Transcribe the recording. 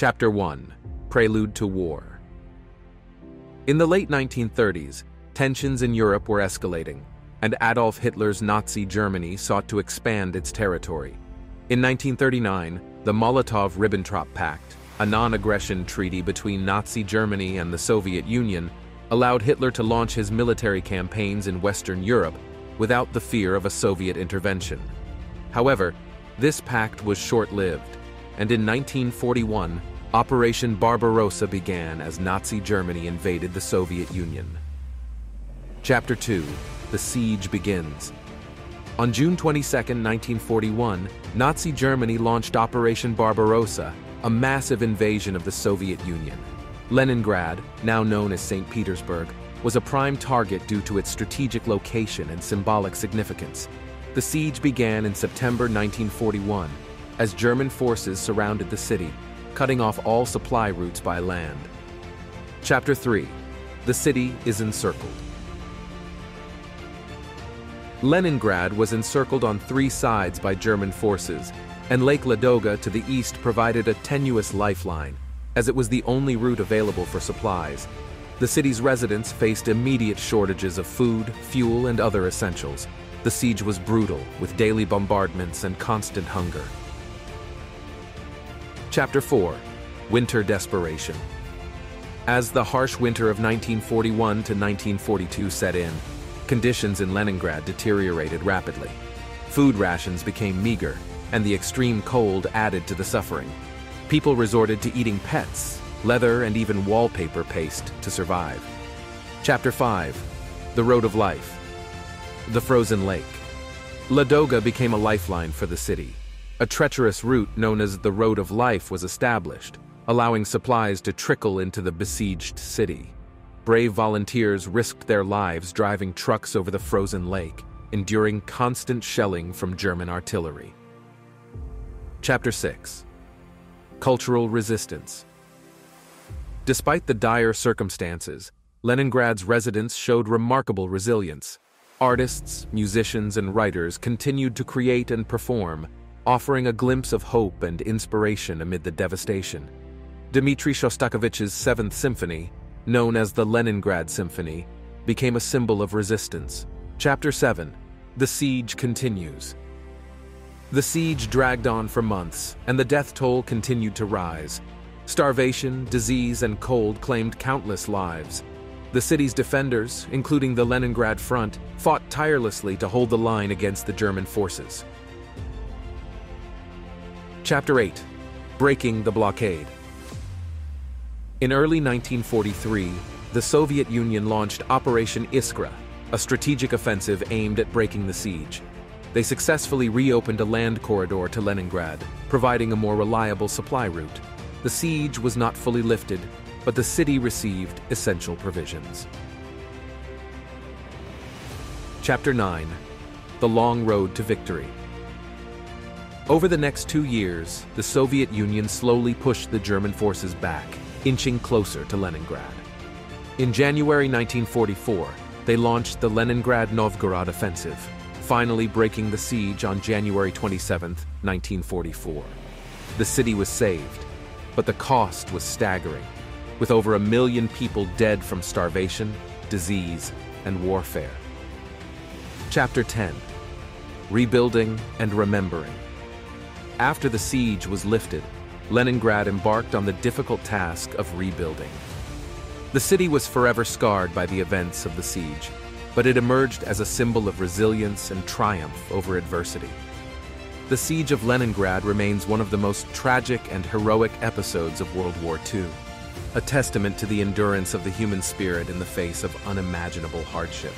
Chapter 1. Prelude to War. In the late 1930s, tensions in Europe were escalating, and Adolf Hitler's Nazi Germany sought to expand its territory. In 1939, the Molotov-Ribbentrop Pact, a non-aggression treaty between Nazi Germany and the Soviet Union, allowed Hitler to launch his military campaigns in Western Europe without the fear of a Soviet intervention. However, this pact was short-lived, and in 1941, Operation Barbarossa began as Nazi Germany invaded the Soviet Union. Chapter 2. The Siege begins. On June 22, 1941, Nazi Germany launched Operation Barbarossa, a massive invasion of the Soviet Union. Leningrad, now known as Saint Petersburg, was a prime target due to its strategic location and symbolic significance. The siege began in September 1941, as German forces surrounded the city, cutting off all supply routes by land. Chapter 3. The city is encircled. Leningrad was encircled on three sides by German forces, and Lake Ladoga to the east provided a tenuous lifeline, as it was the only route available for supplies. The city's residents faced immediate shortages of food, fuel, and other essentials. The siege was brutal, with daily bombardments and constant hunger. Chapter 4. Winter Desperation. As the harsh winter of 1941 to 1942 set in, conditions in Leningrad deteriorated rapidly. Food rations became meager, and the extreme cold added to the suffering. People resorted to eating pets, leather, and even wallpaper paste to survive. Chapter 5. The Road of Life. The Frozen Lake. Ladoga became a lifeline for the city. A treacherous route known as the Road of Life was established, allowing supplies to trickle into the besieged city. Brave volunteers risked their lives driving trucks over the frozen lake, enduring constant shelling from German artillery. Chapter 6. Cultural Resistance. Despite the dire circumstances, Leningrad's residents showed remarkable resilience. Artists, musicians, and writers continued to create and perform, offering a glimpse of hope and inspiration amid the devastation. Dmitri Shostakovich's Seventh Symphony, known as the Leningrad Symphony, became a symbol of resistance. Chapter 7. The Siege Continues. The siege dragged on for months, and the death toll continued to rise. Starvation, disease, and cold claimed countless lives. The city's defenders, including the Leningrad Front, fought tirelessly to hold the line against the German forces. Chapter 8. Breaking the Blockade. In early 1943, the Soviet Union launched Operation Iskra, a strategic offensive aimed at breaking the siege. They successfully reopened a land corridor to Leningrad, providing a more reliable supply route. The siege was not fully lifted, but the city received essential provisions. Chapter 9. The Long Road to Victory. Over the next 2 years, the Soviet Union slowly pushed the German forces back, inching closer to Leningrad. In January 1944, they launched the Leningrad-Novgorod offensive, finally breaking the siege on January 27, 1944. The city was saved, but the cost was staggering, with over 1 million people dead from starvation, disease, and warfare. Chapter 10. Rebuilding and Remembering. After the siege was lifted, Leningrad embarked on the difficult task of rebuilding. The city was forever scarred by the events of the siege, but it emerged as a symbol of resilience and triumph over adversity. The Siege of Leningrad remains one of the most tragic and heroic episodes of World War II, a testament to the endurance of the human spirit in the face of unimaginable hardship.